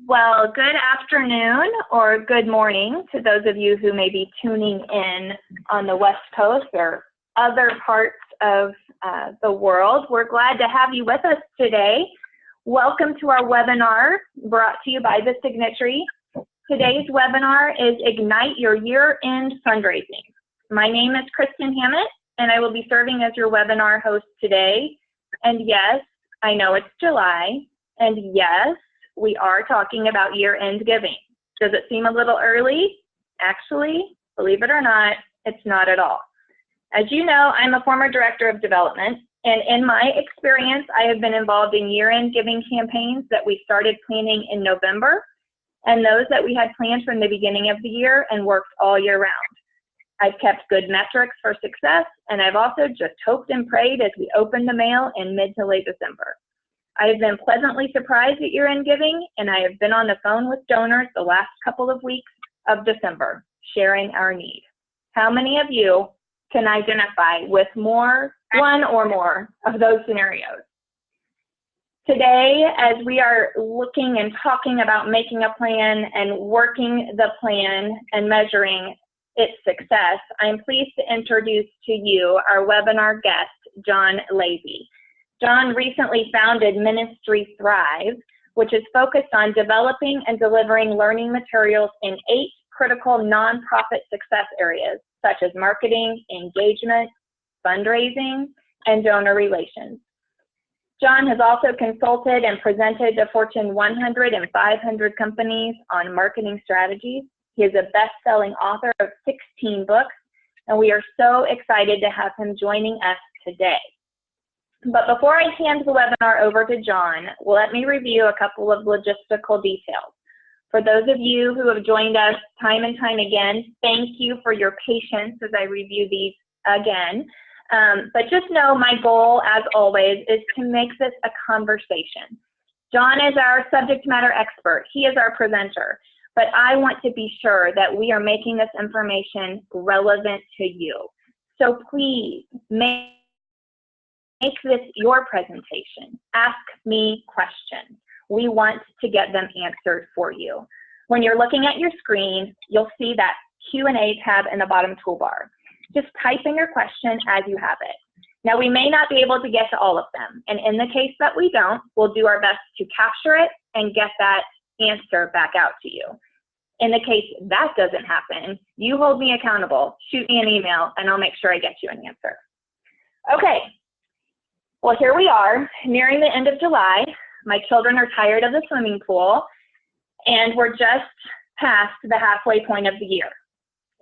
Well, good afternoon or good morning to those of you who may be tuning in on the West Coast or other parts of the world. We're glad to have you with us today. Welcome to our webinar brought to you by the Signatory. Today's webinar is Ignite Your Year-End Fundraising. My name is Kristen Hammett, and I will be serving as your webinar host today. And yes, I know it's July, and yes, we are talking about year-end giving. Does it seem a little early? Actually, believe it or not, it's not at all. As you know, I'm a former director of development, and in my experience, I have been involved in year-end giving campaigns that we started planning in November, and those that we had planned from the beginning of the year and worked all year round. I've kept good metrics for success, and I've also just hoped and prayed as we opened the mail in mid to late December. I have been pleasantly surprised at year-end giving, and I have been on the phone with donors the last couple of weeks of December, sharing our need. How many of you can identify with one or more of those scenarios? Today, as we are looking and talking about making a plan and working the plan and measuring its success, I'm pleased to introduce to you our webinar guest, John Levy. John recently founded Ministry Thrive, which is focused on developing and delivering learning materials in 8 critical nonprofit success areas, such as marketing, engagement, fundraising, and donor relations. John has also consulted and presented to Fortune 100 and 500 companies on marketing strategies. He is a best-selling author of 16 books, and we are so excited to have him joining us today. But before I hand the webinar over to John, let me review a couple of logistical details. For those of you who have joined us time and time again, thank you for your patience as I review these again. But just know my goal, as always, is to make this a conversation. John is our subject matter expert. He is our presenter. But I want to be sure that we are making this information relevant to you. So please make this your presentation. Ask me questions. We want to get them answered for you. When you're looking at your screen, you'll see that Q&A tab in the bottom toolbar. Just type in your question as you have it. Now, we may not be able to get to all of them, and in the case that we don't, we'll do our best to capture it and get that answer back out to you. In the case that doesn't happen, you hold me accountable, shoot me an email, and I'll make sure I get you an answer. Okay, well, here we are, nearing the end of July. My children are tired of the swimming pool, and we're just past the halfway point of the year.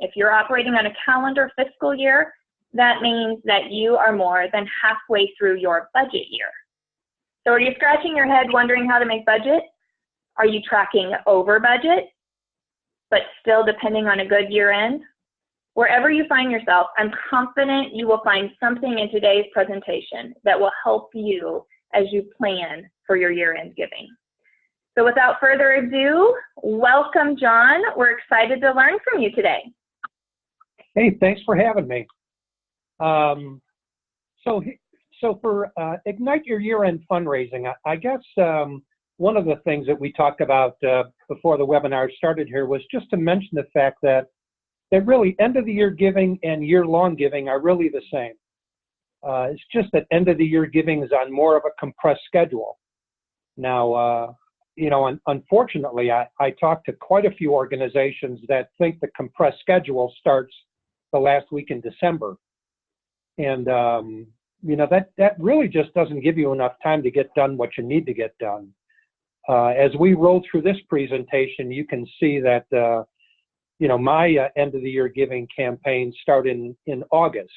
If you're operating on a calendar fiscal year, that means that you are more than halfway through your budget year. So are you scratching your head wondering how to make budget? Are you tracking over budget, but still depending on a good year end? Wherever you find yourself, I'm confident you will find something in today's presentation that will help you as you plan for your year-end giving. So without further ado, welcome, John. We're excited to learn from you today. Hey, thanks for having me. So for Ignite Your Year-End Fundraising, I guess one of the things that we talked about before the webinar started here was just to mention the fact that really end-of-the-year giving and year-long giving are really the same. It's just that end-of-the-year giving is on more of a compressed schedule. Now, you know, unfortunately, I talked to quite a few organizations that think the compressed schedule starts the last week in December. And, you know, that really just doesn't give you enough time to get done what you need to get done. As we roll through this presentation, you can see that, you know, my end-of-the-year giving campaign started in August.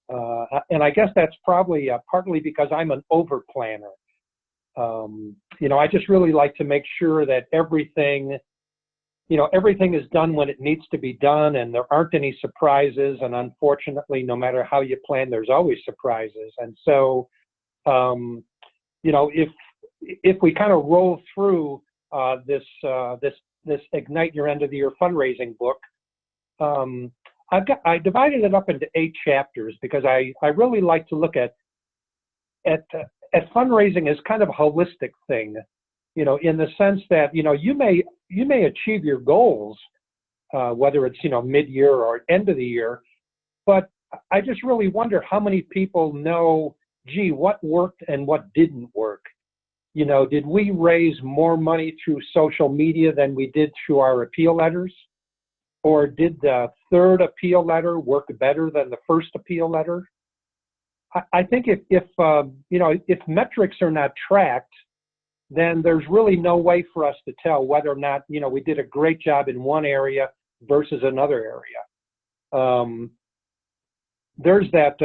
And I guess that's probably partly because I'm an over-planner. You know, I just really like to make sure that everything is done when it needs to be done, and there aren't any surprises. And unfortunately, no matter how you plan, there's always surprises. And so, you know, if we kind of roll through this Ignite Your End of the Year Fundraising book, I divided it up into 8 chapters because I really like to look at fundraising as kind of a holistic thing. in the sense that, you may achieve your goals, whether it's, mid-year or end of the year, but I just really wonder how many people know, gee, what worked and what didn't work. Did we raise more money through social media than we did through our appeal letters? Or did the third appeal letter work better than the first appeal letter? I think if metrics are not tracked, then there's really no way for us to tell whether or not, we did a great job in one area versus another area. There's that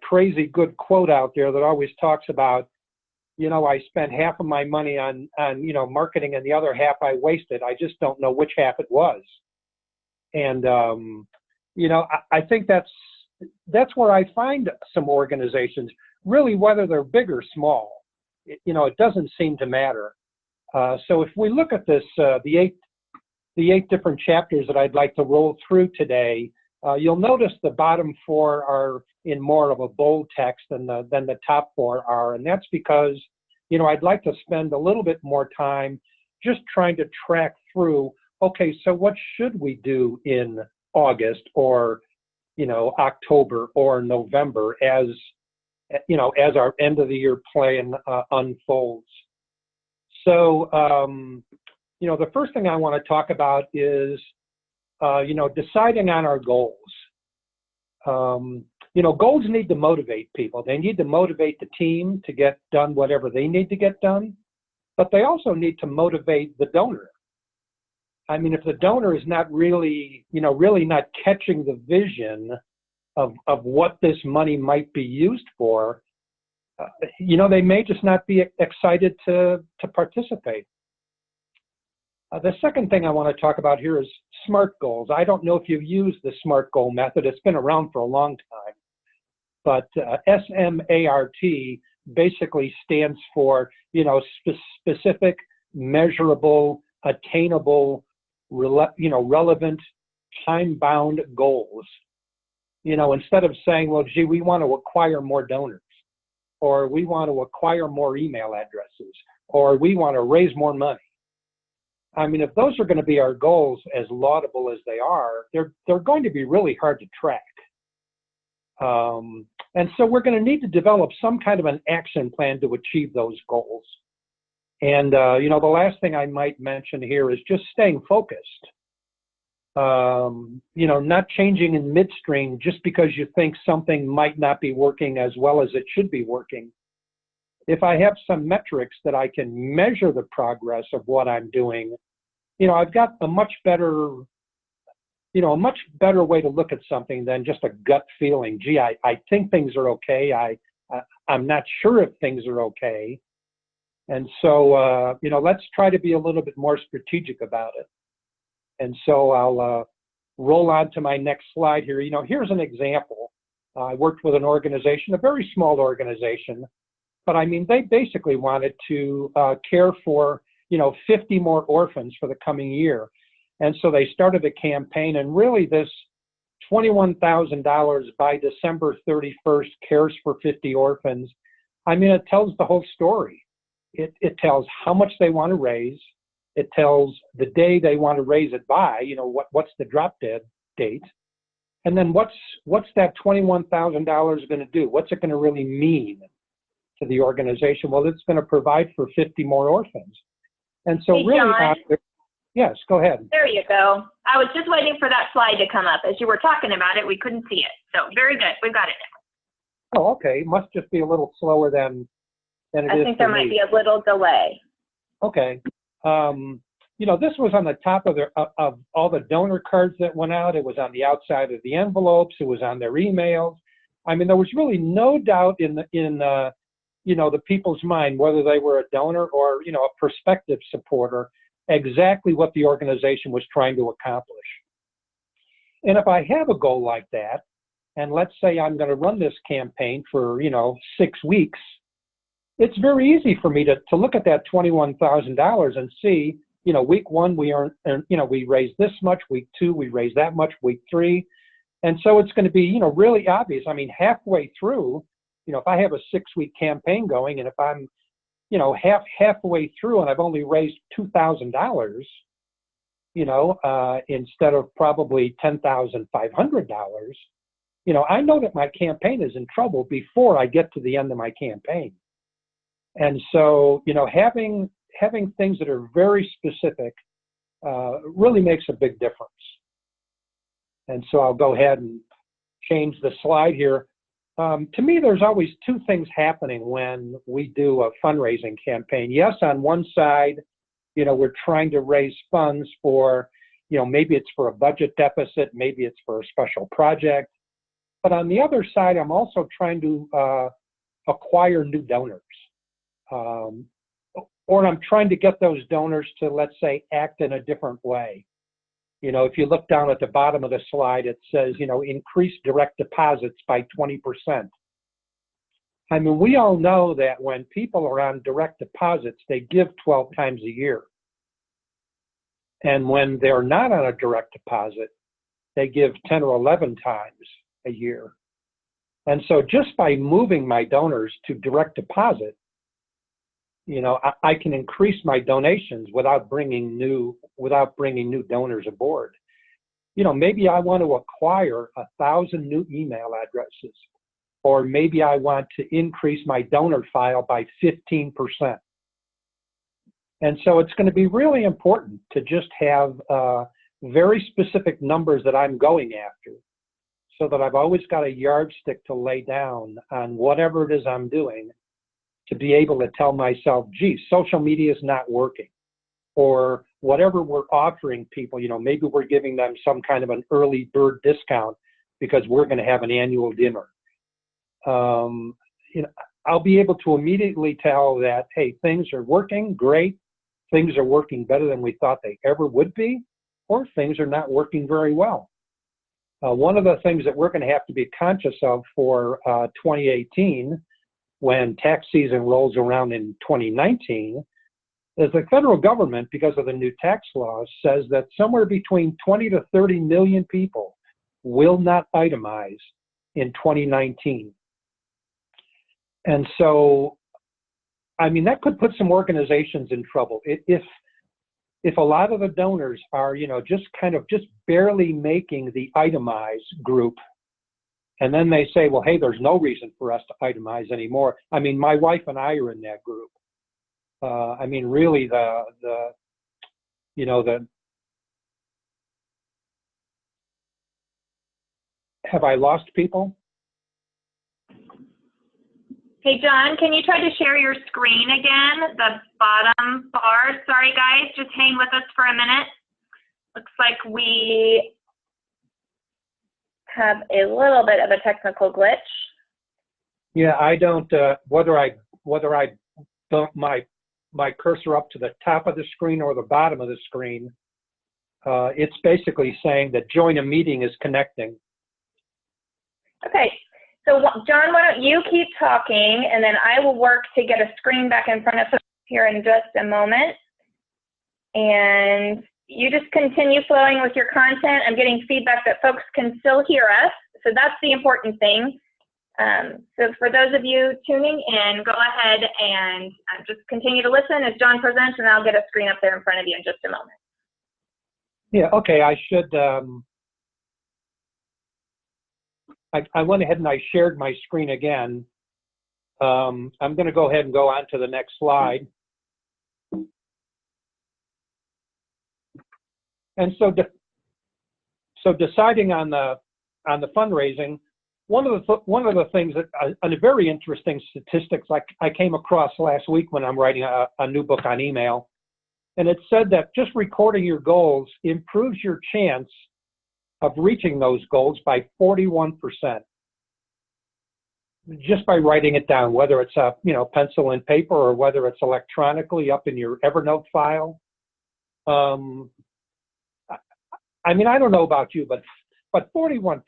crazy good quote out there that always talks about, I spent half of my money on marketing and the other half I wasted. I just don't know which half it was. And, I think that's where I find some organizations, really, whether they're big or small, it doesn't seem to matter. So if we look at this, the eight different chapters that I'd like to roll through today, you'll notice the bottom four are in more of a bold text than the top four are. And that's because, I'd like to spend a little bit more time just trying to track through, okay, so what should we do in August or, October or November as our end of the year plan unfolds. So, the first thing I want to talk about is, deciding on our goals. Goals need to motivate people. They need to motivate the team to get done whatever they need to get done, but they also need to motivate the donor. I mean, if the donor is not really not catching the vision of what this money might be used for, they may just not be excited to participate. The second thing I want to talk about here is SMART goals. I don't know if you've used the SMART goal method. It's been around for a long time. But SMART basically stands for, specific, measurable, attainable, relevant, time-bound goals. Instead of saying, well, gee, we want to acquire more donors, or we want to acquire more email addresses, or we want to raise more money. I mean, if those are going to be our goals, as laudable as they are, they're going to be really hard to track. And so we're going to need to develop some kind of an action plan to achieve those goals. And, the last thing I might mention here is just staying focused. Not changing in midstream just because you think something might not be working as well as it should be working. If I have some metrics that I can measure the progress of what I'm doing, I've got a much better way to look at something than just a gut feeling. Gee, I think things are okay. I'm not sure if things are okay. And so, let's try to be a little bit more strategic about it. And so I'll roll on to my next slide here. Here's an example. I worked with an organization, a very small organization, but I mean, they basically wanted to care for, 50 more orphans for the coming year. And so they started a campaign, and really this $21,000 by December 31st cares for 50 orphans. I mean, it tells the whole story. It tells how much they want to raise. It tells the day they want to raise it by, what's the drop dead date. And then what's that $21,000 going to do? What's it going to really mean to the organization? Well, it's going to provide for 50 more orphans. And so hey, really, John, yes, go ahead. there you go. I was just waiting for that slide to come up. As you were talking about it, we couldn't see it. So very good. We've got it now. Oh, okay. It must just be a little slower than it is. I think there might be a little delay. Okay. This was on the top of all the donor cards that went out. It was on the outside of the envelopes. It was on their emails. I mean, there was really no doubt in the people's mind, whether they were a donor or, a prospective supporter, exactly what the organization was trying to accomplish. And if I have a goal like that, and let's say I'm going to run this campaign for, 6 weeks, it's very easy for me to look at that $21,000 and see, week 1 we we raised this much, week 2 we raised that much, week 3, and so it's going to be really obvious. I mean, halfway through, if I have a 6-week campaign going, and if I'm halfway through and I've only raised $2,000, instead of probably $10,500, I know that my campaign is in trouble before I get to the end of my campaign. And so, having things that are very specific really makes a big difference. And so I'll go ahead and change the slide here. To me, there's always two things happening when we do a fundraising campaign. Yes, on one side, we're trying to raise funds for, maybe it's for a budget deficit, maybe it's for a special project. But on the other side, I'm also trying to acquire new donors. Or I'm trying to get those donors to, let's say, act in a different way. If you look down at the bottom of the slide, it says, increase direct deposits by 20%. I mean, we all know that when people are on direct deposits, they give 12 times a year. And when they're not on a direct deposit, they give 10 or 11 times a year. And so just by moving my donors to direct deposit, I can increase my donations without bringing new donors aboard. Maybe I want to acquire 1,000 new email addresses, or maybe I want to increase my donor file by 15%. And so it's going to be really important to just have very specific numbers that I'm going after, so that I've always got a yardstick to lay down on whatever it is I'm doing, to be able to tell myself, gee, social media is not working, or whatever we're offering people, maybe we're giving them some kind of an early bird discount because we're going to have an annual dinner. I'll be able to immediately tell that, hey, things are working great, things are working better than we thought they ever would be, or things are not working very well. One of the things that we're going to have to be conscious of for 2018, when tax season rolls around in 2019, is the federal government, because of the new tax laws, says that somewhere between 20 to 30 million people will not itemize in 2019. And so, I mean, that could put some organizations in trouble. If a lot of the donors are, just barely making the itemized group, and then they say, well, hey, there's no reason for us to itemize anymore. I mean, my wife and I are in that group. I mean, really, have I lost people? Hey, John, can you try to share your screen again, the bottom bar? Sorry, guys, just hang with us for a minute. Looks like we have a little bit of a technical glitch. Yeah, I don't, whether I dump my cursor up to the top of the screen or the bottom of the screen, it's basically saying that join a meeting is connecting. Okay, so John, why don't you keep talking, and then I will work to get a screen back in front of us here in just a moment. And you just continue flowing with your content. I'm getting feedback that folks can still hear us, so that's the important thing. So for those of you tuning in, go ahead and just continue to listen as John presents, and I'll get a screen up there in front of you in just a moment. Yeah, okay, I should, I went ahead and I shared my screen again. I'm going to go ahead and go on to the next slide. And so deciding on the fundraising, one of the things that a very interesting statistics I came across last week when I'm writing a new book on email, and it said that just recording your goals improves your chance of reaching those goals by 41%. Just by writing it down, whether it's a pencil and paper or whether it's electronically up in your Evernote file. I mean, I don't know about you, but 41%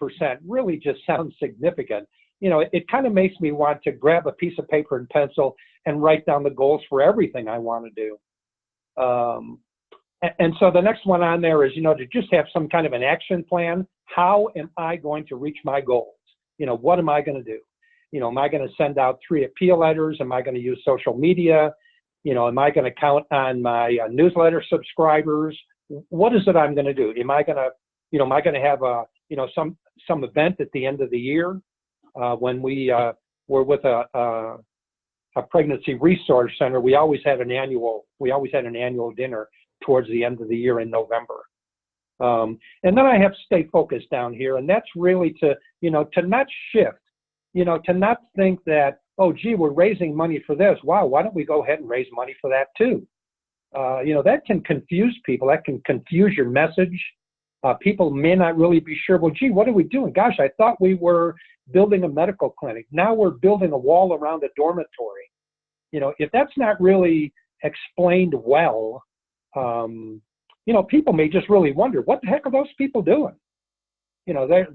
really just sounds significant. It kind of makes me want to grab a piece of paper and pencil and write down the goals for everything I want to do. And so the next one on there is, to just have some kind of an action plan. How am I going to reach my goals? What am I going to do? Am I going to send out 3 appeal letters? Am I going to use social media? Am I going to count on my newsletter subscribers? What is it I'm going to do? Am I going to have some event at the end of the year when we're with a pregnancy resource center? We always had an annual dinner towards the end of the year in November. And then I have to stay focused down here, and that's really to not shift, to not think that, oh, gee, we're raising money for this. Wow, why don't we go ahead and raise money for that too? That can confuse people. That can confuse your message. People may not really be sure, well, gee, what are we doing? Gosh, I thought we were building a medical clinic. Now we're building a wall around a dormitory. If that's not really explained well, people may just really wonder, what the heck are those people doing? They're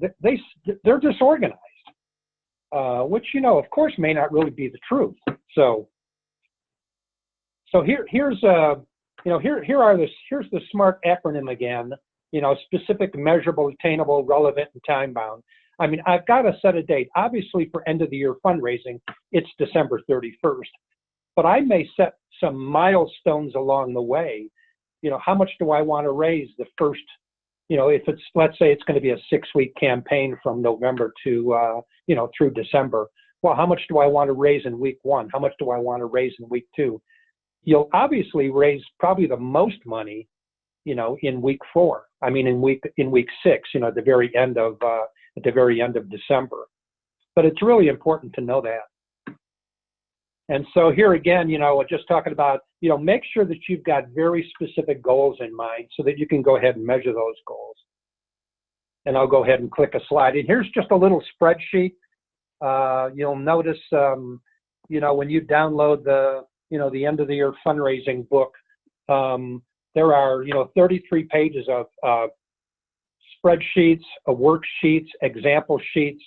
disorganized, which, of course, may not really be the truth. So here's the SMART acronym again. Specific, measurable, attainable, relevant, and time bound. I mean, I've got to set a date. Obviously, for end of the year fundraising, it's December 31st. But I may set some milestones along the way. How much do I want to raise the first, if it's, let's say it's going to be a 6-week campaign from November to, through December. Well, how much do I want to raise in week 1? How much do I want to raise in week 2? You'll obviously raise probably the most money, in week 4. I mean, in week 6, at the very end of December. But it's really important to know that. And so here again, just talking about, make sure that you've got very specific goals in mind so that you can go ahead and measure those goals. And I'll go ahead and click a slide. And here's just a little spreadsheet. You'll notice, when you download the end of the year fundraising book, there are, 33 pages of spreadsheets, worksheets, example sheets,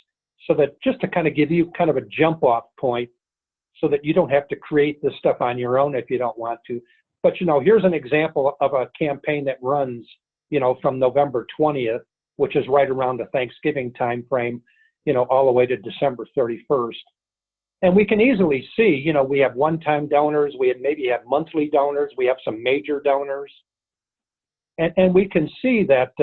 so that just to kind of give you kind of a jump off point so that you don't have to create this stuff on your own if you don't want to. But, here's an example of a campaign that runs, from November 20th, which is right around the Thanksgiving time frame, all the way to December 31st. And we can easily see, we have one-time donors, we maybe have monthly donors, we have some major donors. And we can see that,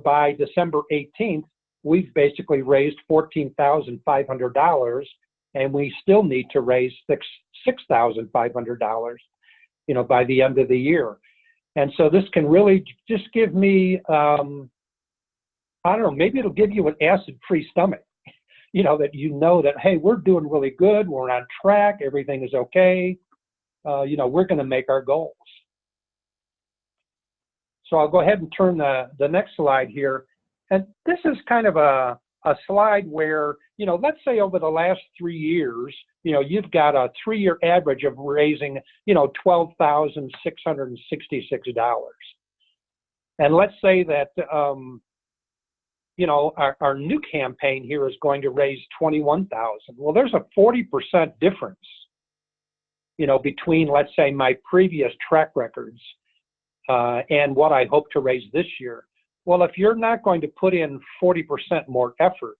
by December 18th, we've basically raised $14,500, and we still need to raise $6,500, by the end of the year. And so this can really just give me, I don't know, maybe it'll give you an acid-free stomach. that, hey, we're doing really good, we're on track, everything is okay, we're going to make our goals. So I'll go ahead and turn the next slide here. And this is kind of a slide where, let's say over the last 3 years, you've got a 3-year average of raising, $12,666. And let's say that, our new campaign here is going to raise $21,000. Well, there's a 40% difference, between, let's say, my previous track records and what I hope to raise this year. Well, if you're not going to put in 40% more effort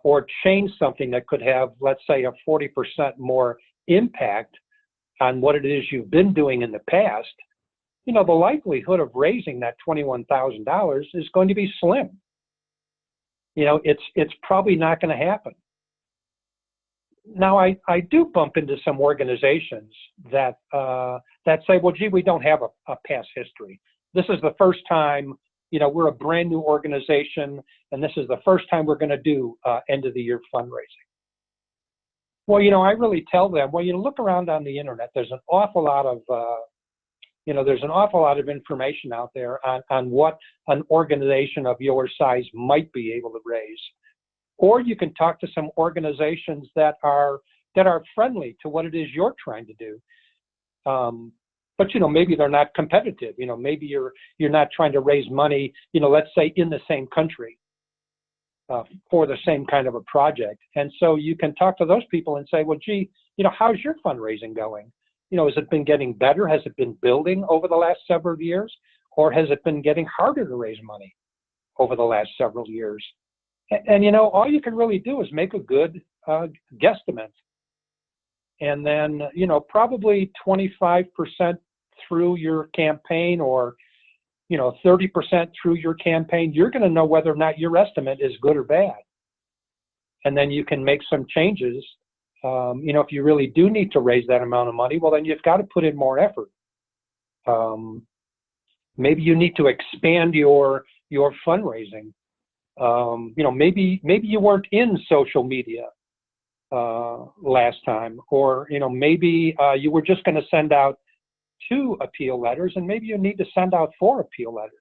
or change something that could have, let's say, a 40% more impact on what it is you've been doing in the past, the likelihood of raising that $21,000 is going to be slim. It's probably not going to happen. Now, I do bump into some organizations that say, well, gee, we don't have a past history. This is the first time, we're a brand new organization, and this is the first time we're going to do end of the year fundraising. Well, I really tell them, well, look around on the internet. There's an awful lot of information out there on what an organization of your size might be able to raise. Or you can talk to some organizations that are friendly to what it is you're trying to do. But maybe they're not competitive. Maybe you're not trying to raise money, let's say in the same country for the same kind of a project. And so you can talk to those people and say, well, gee, how's your fundraising going? Has it been getting better? Has it been building over the last several years? Or has it been getting harder to raise money over the last several years? And all you can really do is make a good guesstimate. And then, probably 25% through your campaign, or 30% through your campaign, you're going to know whether or not your estimate is good or bad. And then you can make some changes. If you really do need to raise that amount of money, well, then you've got to put in more effort. Maybe you need to expand your fundraising. Maybe you weren't in social media last time, or maybe you were just going to send out 2 appeal letters, and maybe you need to send out 4 appeal letters,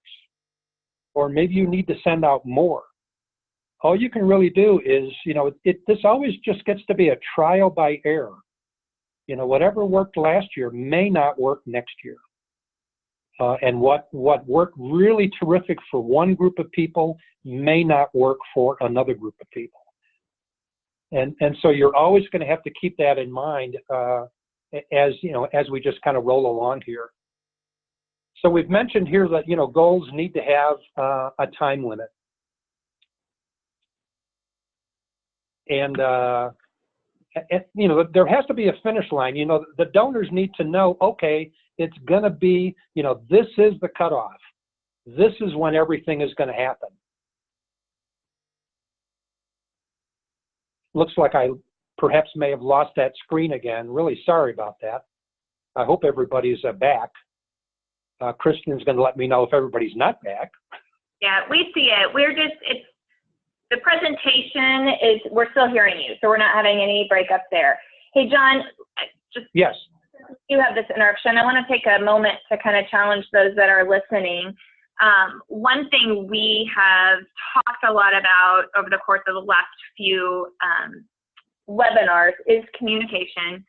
or maybe you need to send out more. All you can really do is, this always just gets to be a trial by error. Whatever worked last year may not work next year. And what worked really terrific for one group of people may not work for another group of people. And so you're always going to have to keep that in mind as we just kind of roll along here. So we've mentioned here that goals need to have a time limit. And there has to be a finish line. The donors need to know, okay, it's going to be, this is the cutoff. This is when everything is going to happen. Looks like I perhaps may have lost that screen again. Really sorry about that. I hope everybody's back. Kristen's going to let me know if everybody's not back. Yeah, we see it. The presentation we're still hearing you, so we're not having any breakup there. Hey, John, yes. You have this interruption. I want to take a moment to kind of challenge those that are listening. One thing we have talked a lot about over the course of the last few webinars is communication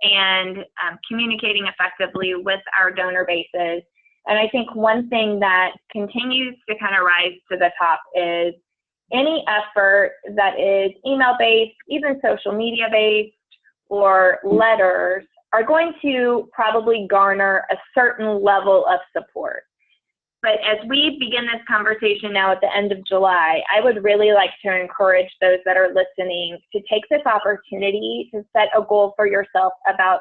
and communicating effectively with our donor bases. And I think one thing that continues to kind of rise to the top is any effort that is email-based, even social media-based, or letters are going to probably garner a certain level of support. But as we begin this conversation now at the end of July, I would really like to encourage those that are listening to take this opportunity to set a goal for yourself about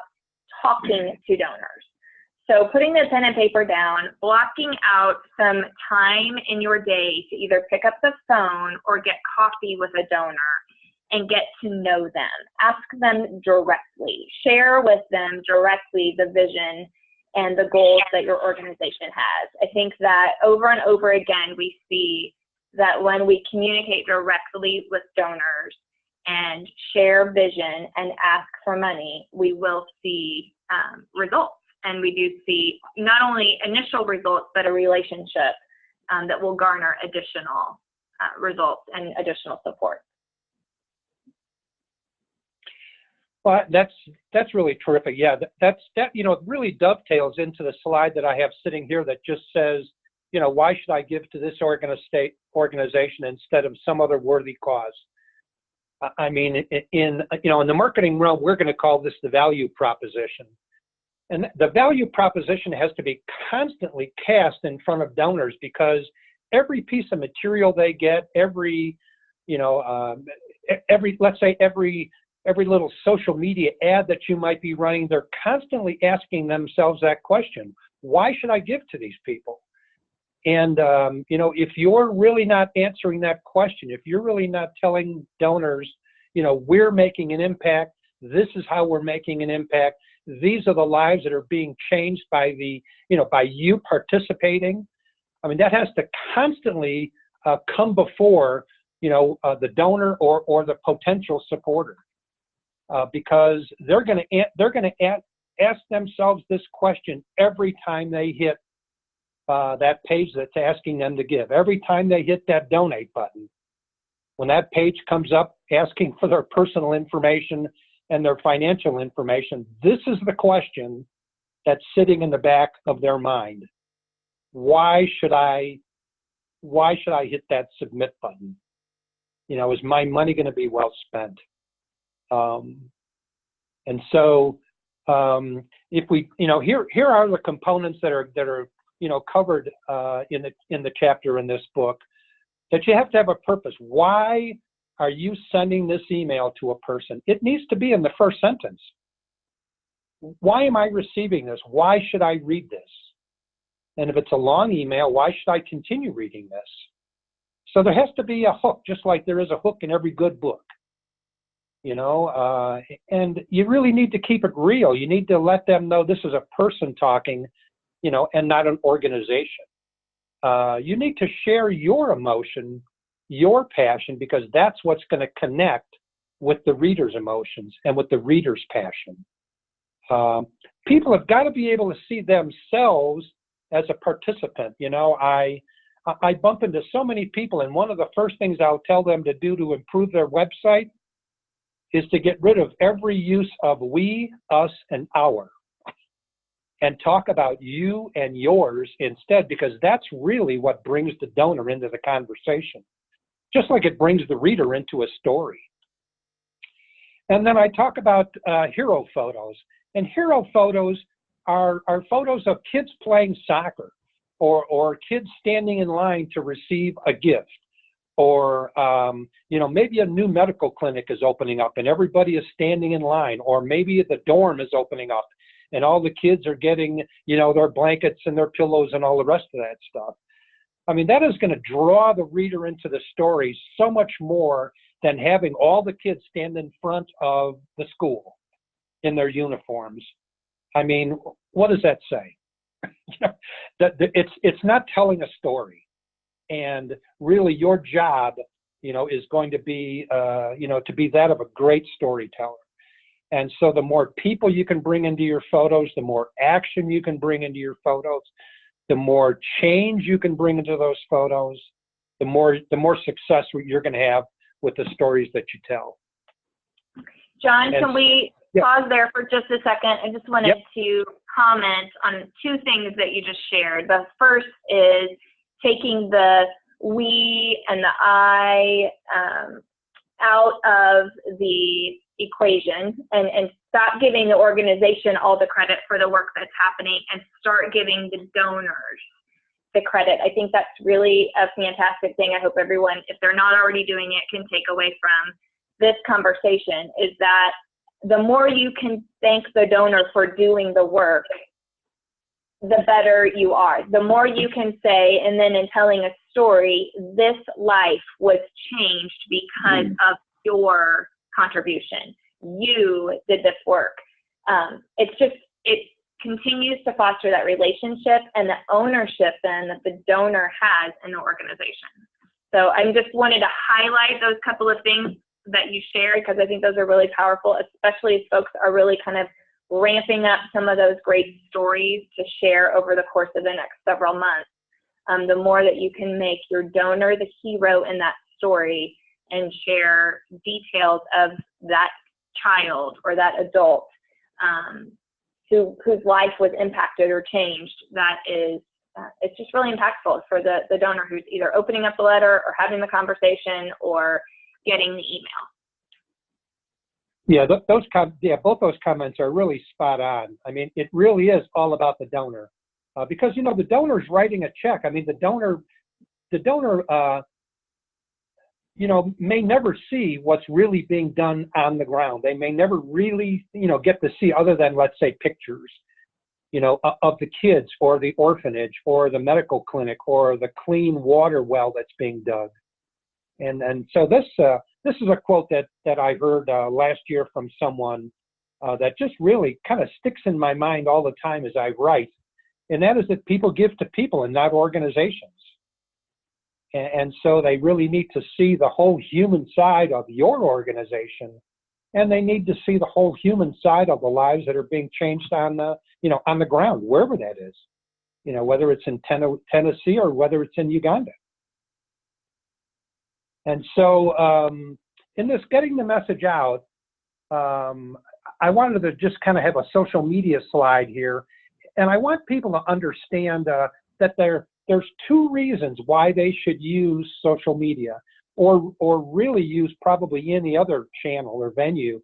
talking to donors. So putting the pen and paper down, blocking out some time in your day to either pick up the phone or get coffee with a donor and get to know them. Ask them directly. Share with them directly the vision and the goals that your organization has. I think that over and over again, we see that when we communicate directly with donors and share vision and ask for money, we will see results. And we do see not only initial results, but a relationship that will garner additional results and additional support. Well, that's really terrific. Yeah, that really dovetails into the slide that I have sitting here that just says, why should I give to this organization instead of some other worthy cause? I mean, in the marketing realm, we're going to call this the value proposition. And the value proposition has to be constantly cast in front of donors, because every piece of material they get, every little social media ad that you might be running, they're constantly asking themselves that question: why should I give to these people? And if you're really not answering that question, if you're really not telling donors, we're making an impact, this is how we're making an impact, these are the lives that are being changed by by you participating. I mean, that has to constantly come before the donor or the potential supporter, because they're going to ask themselves this question every time they hit that page that's asking them to give. Every time they hit that donate button, when that page comes up asking for their personal information and their financial information, this is the question that's sitting in the back of their mind. Why should I hit that submit button? Is my money going to be well spent? And so if we, here are the components that are covered in the chapter in this book, that you have to have a purpose. Why are you sending this email to a person? It needs to be in the first sentence. Why am I receiving this? Why should I read this? And if it's a long email, why should I continue reading this? So there has to be a hook, just like there is a hook in every good book. And you really need to keep it real. You need to let them know this is a person talking, and not an organization. You need to share your emotion, your passion, because that's what's going to connect with the reader's emotions and with the reader's passion. People have got to be able to see themselves as a participant. I bump into so many people, and one of the first things I'll tell them to do to improve their website is to get rid of every use of we, us, and our, and talk about you and yours instead, because that's really what brings the donor into the conversation, just like it brings the reader into a story. And then I talk about hero photos. And hero photos are photos of kids playing soccer, or kids standing in line to receive a gift, or maybe a new medical clinic is opening up and everybody is standing in line, or maybe the dorm is opening up and all the kids are getting their blankets and their pillows and all the rest of that stuff. I mean, that is going to draw the reader into the story so much more than having all the kids stand in front of the school in their uniforms. I mean, what does that say? It's not telling a story. And really your job, is going to be, to be that of a great storyteller. And so the more people you can bring into your photos, the more action you can bring into your photos, the more change you can bring into those photos, the more success you're going to have with the stories that you tell. John, can we pause there for just a second? I just wanted to comment on two things that you just shared. The first is taking the we and the I out of the equation, and stop giving the organization all the credit for the work that's happening and start giving the donors the credit. I think that's really a fantastic thing. I hope everyone, if they're not already doing it, can take away from this conversation, is that the more you can thank the donor for doing the work, the better you are. The more you can say, and then in telling a story, this life was changed because of your contribution. You did this work. It continues to foster that relationship and the ownership then that the donor has in the organization. So I just wanted to highlight those couple of things that you shared, because I think those are really powerful, especially as folks are really kind of ramping up some of those great stories to share over the course of the next several months. The more that you can make your donor the hero in that story and share details of that child or that adult whose life was impacted or changed, that is, it's just really impactful for the donor who's either opening up the letter or having the conversation or getting the email. Yeah, both those comments are really spot on. I mean, it really is all about the donor, because the donor's writing a check. I mean, the donor, may never see what's really being done on the ground. They may never really, get to see, other than, let's say, pictures, of the kids or the orphanage or the medical clinic or the clean water well that's being dug. And so this is a quote that I heard last year from someone that just really kind of sticks in my mind all the time as I write, and that is that people give to people and not organizations. And so they really need to see the whole human side of your organization, and they need to see the whole human side of the lives that are being changed on the ground, wherever that is, whether it's in Tennessee or whether it's in Uganda. And so in this getting the message out, I wanted to just kind of have a social media slide here. And I want people to understand that there's two reasons why they should use social media, or really use probably any other channel or venue.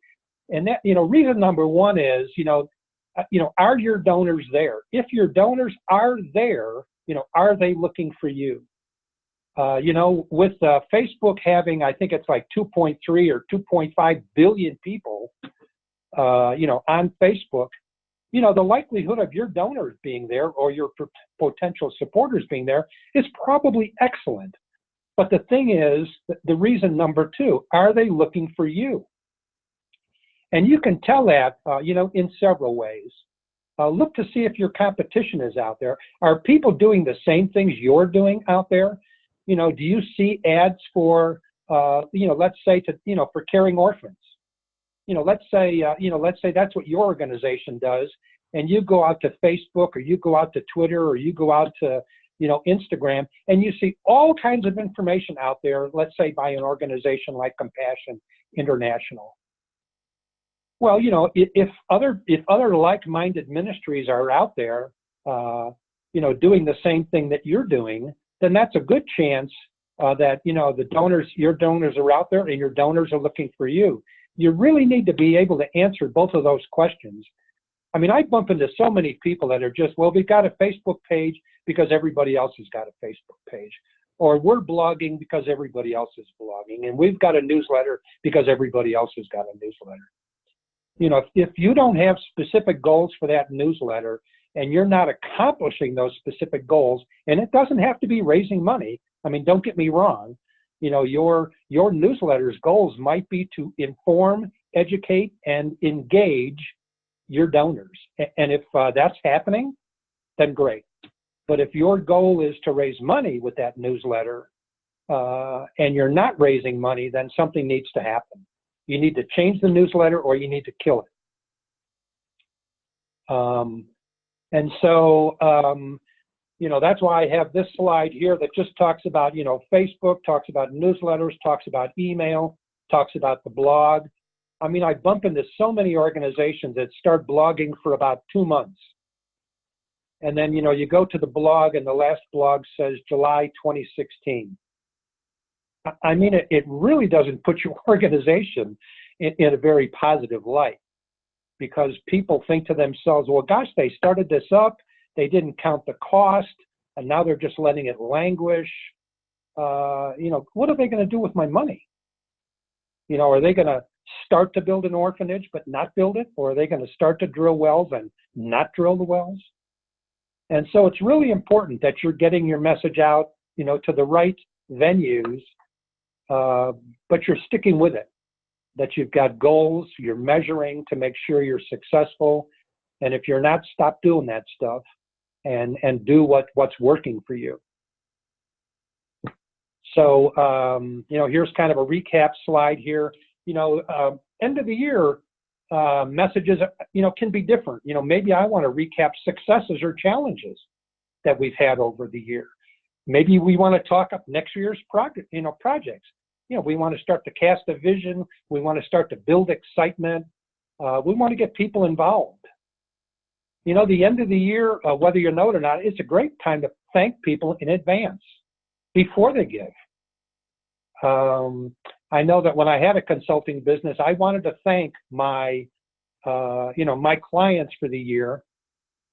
And that, reason number one is, are your donors there? If your donors are there, are they looking for you? With Facebook having, I think it's like 2.3 or 2.5 billion people, on Facebook, the likelihood of your donors being there or your potential supporters being there is probably excellent. But the thing is, the reason number two, are they looking for you? And you can tell that, in several ways. Look to see if your competition is out there. Are people doing the same things you're doing out there? Do you see ads for, let's say for caring orphans? Let's say that's what your organization does, and you go out to Facebook or you go out to Twitter or you go out to, Instagram, and you see all kinds of information out there, let's say by an organization like Compassion International. Well, if other like-minded ministries are out there, doing the same thing that you're doing, then that's a good chance that, your donors are out there and your donors are looking for you. You really need to be able to answer both of those questions. I mean, I bump into so many people that are just, well, we've got a Facebook page because everybody else has got a Facebook page. Or we're blogging because everybody else is blogging. And we've got a newsletter because everybody else has got a newsletter. If you don't have specific goals for that newsletter and you're not accomplishing those specific goals, and it doesn't have to be raising money. I mean, don't get me wrong. Your newsletter's goals might be to inform, educate, and engage your donors. And if that's happening, then great. But if your goal is to raise money with that newsletter and you're not raising money, then something needs to happen. You need to change the newsletter or you need to kill it. And so, that's why I have this slide here that just talks about, Facebook, talks about newsletters, talks about email, talks about the blog. I mean, I bump into so many organizations that start blogging for about 2 months. And then, you go to the blog and the last blog says July 2016. I mean, it really doesn't put your organization in a very positive light, because people think to themselves, well, gosh, they started this up, they didn't count the cost, and now they're just letting it languish. What are they going to do with my money? Are they going to start to build an orphanage but not build it? Or are they going to start to drill wells and not drill the wells? And so it's really important that you're getting your message out, to the right venues, but you're sticking with it, that you've got goals, you're measuring to make sure you're successful. And if you're not, stop doing that stuff and do what's working for you. So, here's kind of a recap slide here. End of the year messages, can be different. Maybe I want to recap successes or challenges that we've had over the year. Maybe we want to talk up next year's projects. We want to start to cast a vision. We want to start to build excitement. We want to get people involved. The end of the year, whether you know it or not, it's a great time to thank people in advance before they give. I know that when I had a consulting business, I wanted to thank my clients for the year,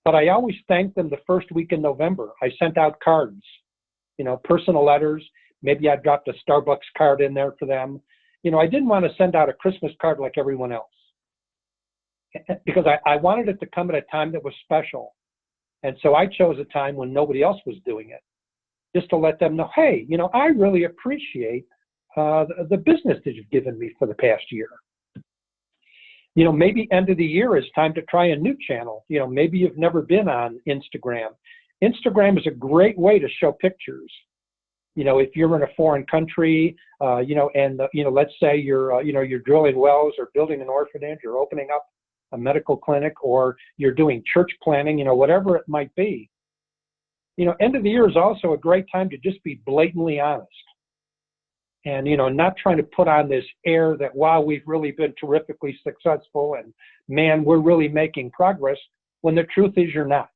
but I always thanked them the first week in November. I sent out cards, personal letters. Maybe I dropped a Starbucks card in there for them. I didn't want to send out a Christmas card like everyone else, because I wanted it to come at a time that was special. And so I chose a time when nobody else was doing it, just to let them know, hey, I really appreciate the business that you've given me for the past year. Maybe end of the year is time to try a new channel. Maybe you've never been on Instagram. Instagram is a great way to show pictures. If you're in a foreign country, let's say you're drilling wells or building an orphanage or opening up a medical clinic, or you're doing church planning, whatever it might be. End of the year is also a great time to just be blatantly honest. And, not trying to put on this air that, wow, we've really been terrifically successful and, man, we're really making progress, when the truth is you're not.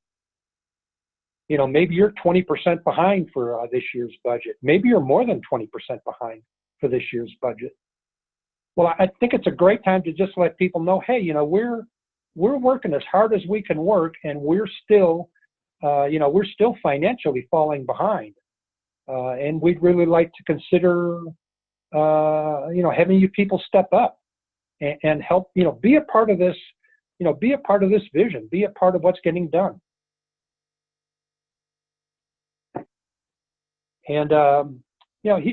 Maybe you're 20% behind for this year's budget. Maybe you're more than 20% behind for this year's budget. Well, I think it's a great time to just let people know, hey, we're working as hard as we can work, and we're still financially falling behind. And we'd really like to consider, having you people step up and help, be a part of this, be a part of this vision, be a part of what's getting done. And,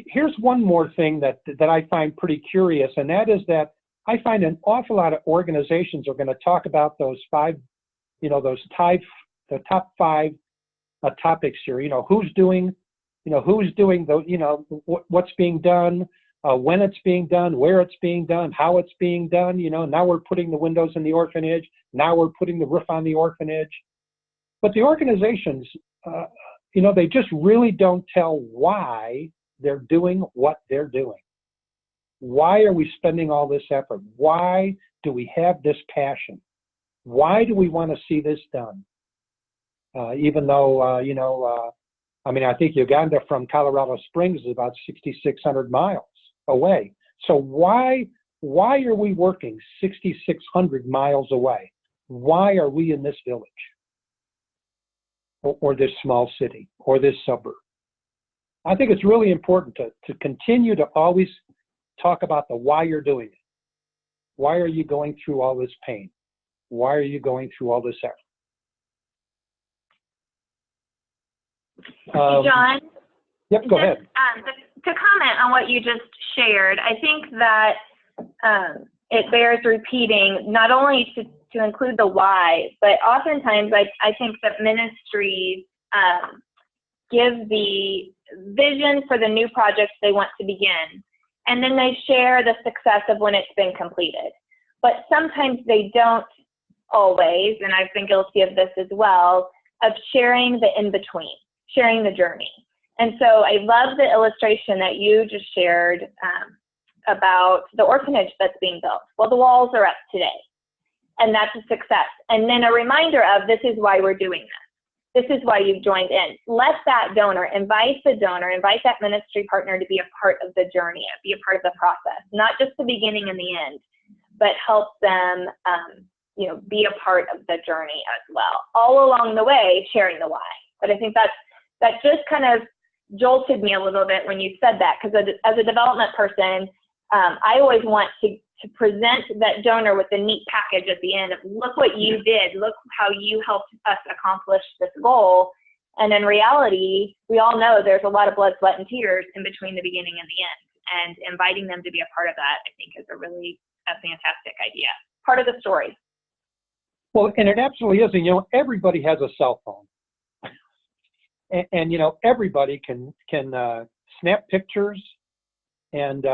here's one more thing that I find pretty curious, and that is that I find an awful lot of organizations are going to talk about those the top five topics here. Who's doing what's being done, when it's being done, where it's being done, how it's being done. Now we're putting the windows in the orphanage. Now we're putting the roof on the orphanage. But the organizations, they just really don't tell why they're doing what they're doing. Why are we spending all this effort? Why do we have this passion? Why do we want to see this done? Even though, I think Uganda from Colorado Springs is about 6,600 miles away. So why are we working 6,600 miles away? Why are we in this village or this small city or this suburb? I think it's really important to continue to always talk about the why you're doing it. Why are you going through all this pain? Why are you going through all this effort? John? Yep, go ahead. To comment on what you just shared, I think that it bears repeating, not only to include the why, but oftentimes I think that ministries give the vision for the new projects they want to begin, and then they share the success of when it's been completed. But sometimes they don't always, and I've been guilty of this as well, of sharing the in-between, sharing the journey. And so I love the illustration that you just shared about the orphanage that's being built. Well, the walls are up today, and that's a success. And then a reminder of this is why we're doing this. This is why you've joined in. Let that donor, invite that ministry partner to be a part of the journey, be a part of the process, not just the beginning and the end, but help them be a part of the journey as well. All along the way, sharing the why. But I think that just kind of jolted me a little bit when you said that, because as a development person, I always want to present that donor with a neat package at the end of, look what you did, look how you helped us accomplish this goal. And in reality, we all know there's a lot of blood, sweat, and tears in between the beginning and the end. And inviting them to be a part of that, I think, is a fantastic idea. Part of the story. Well, and it absolutely is. And, everybody has a cell phone. And everybody can snap pictures and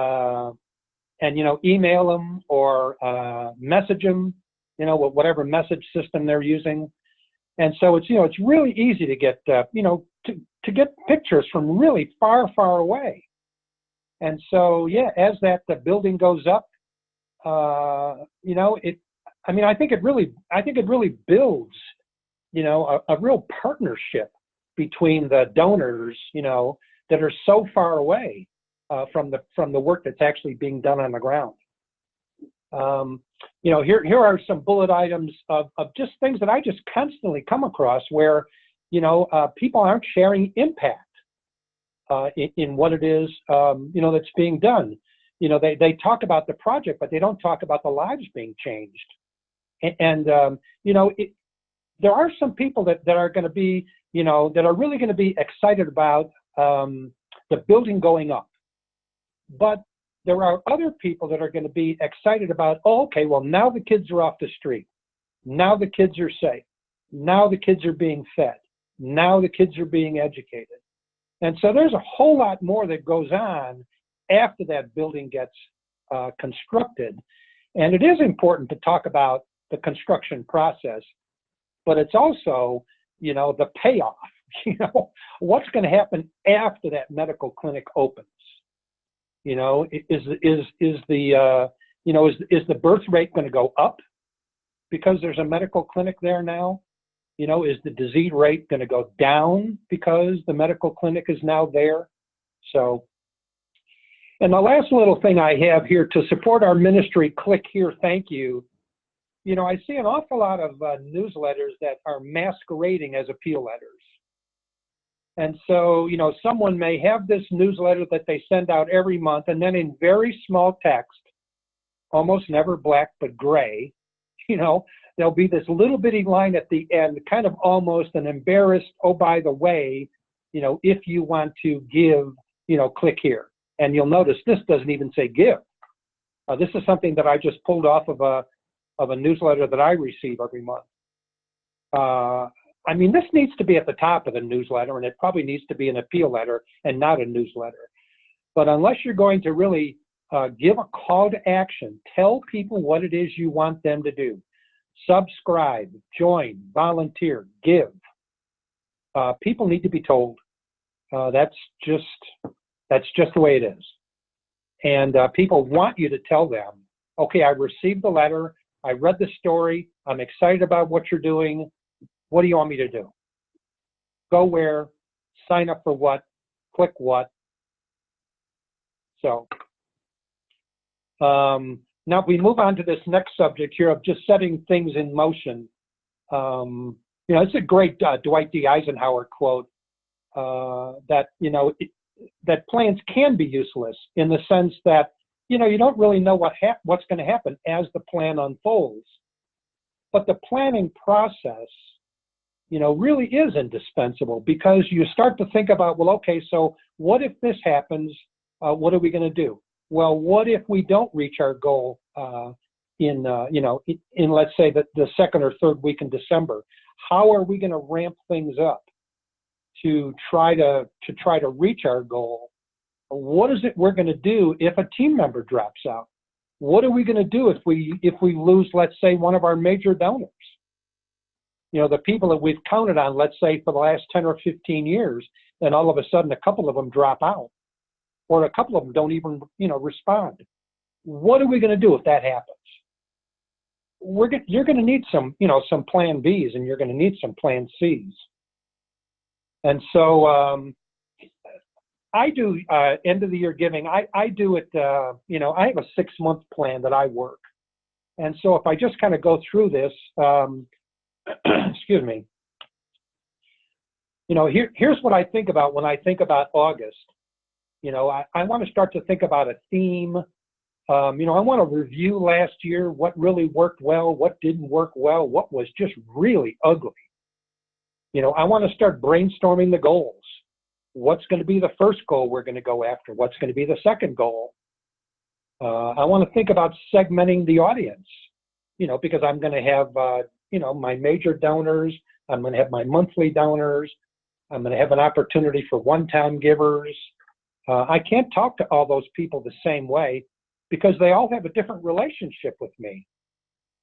email them or message them, with whatever message system they're using. And so it's really easy to get to get pictures from really far away. And so as the building goes up, I think it really builds a real partnership between the donors, that are so far away from the work that's actually being done on the ground. Here are some bullet items of just things that I just constantly come across where, people aren't sharing impact in what it is, that's being done. They talk about the project, but they don't talk about the lives being changed. And there are some people that are going to be, that are really going to be excited about the building going up. But there are other people that are going to be excited about, now the kids are off the street. Now the kids are safe. Now the kids are being fed. Now the kids are being educated. And so there's a whole lot more that goes on after that building gets constructed. And it is important to talk about the construction process, but it's also, the payoff, what's going to happen after that medical clinic opens. Is the birth rate going to go up because there's a medical clinic there now? Is the disease rate going to go down because the medical clinic is now there? So, and the last little thing I have here to support our ministry, click here, thank you. I see an awful lot of newsletters that are masquerading as appeal letters. And so, someone may have this newsletter that they send out every month, and then in very small text, almost never black but gray, there'll be this little bitty line at the end, kind of almost an embarrassed, oh, by the way, if you want to give, click here. And you'll notice this doesn't even say give. This is something that I just pulled off of a newsletter that I receive every month. This needs to be at the top of the newsletter, and it probably needs to be an appeal letter and not a newsletter. But unless you're going to really give a call to action, tell people what it is you want them to do. Subscribe, join, volunteer, give. People need to be told. That's just the way it is. And people want you to tell them, okay, I received the letter, I read the story, I'm excited about what you're doing. What do you want me to do? Go where? Sign up for what? Click what? So now if we move on to this next subject here of just setting things in motion. It's a great Dwight D. Eisenhower quote that plans can be useless in the sense that, you don't really know what's going to happen as the plan unfolds. But the planning process, really is indispensable, because you start to think about, well, okay, so what if this happens? What are we going to do? Well, what if we don't reach our goal in let's say the second or third week in December? How are we going to ramp things up to try to reach our goal? What is it we're going to do if a team member drops out? What are we going to do if we lose, let's say, one of our major donors? The people that we've counted on, let's say, for the last 10 or 15 years, and all of a sudden a couple of them drop out, or a couple of them don't even, respond. What are we going to do if that happens? You're going to need some plan Bs, and you're going to need some plan Cs. And so I do end of the year giving. I do it, I have a 6-month plan that I work. And so if I just kind of go through this, excuse me, here's what I think about when I think about August. I want to start to think about a theme. I want to review last year, what really worked well, what didn't work well, what was just really ugly. I want to start brainstorming the goals. What's going to be the first goal we're going to go after? What's going to be the second goal? I want to think about segmenting the audience, because I'm going to have, my major donors. I'm going to have my monthly donors. I'm going to have an opportunity for one-time givers. I can't talk to all those people the same way, because they all have a different relationship with me.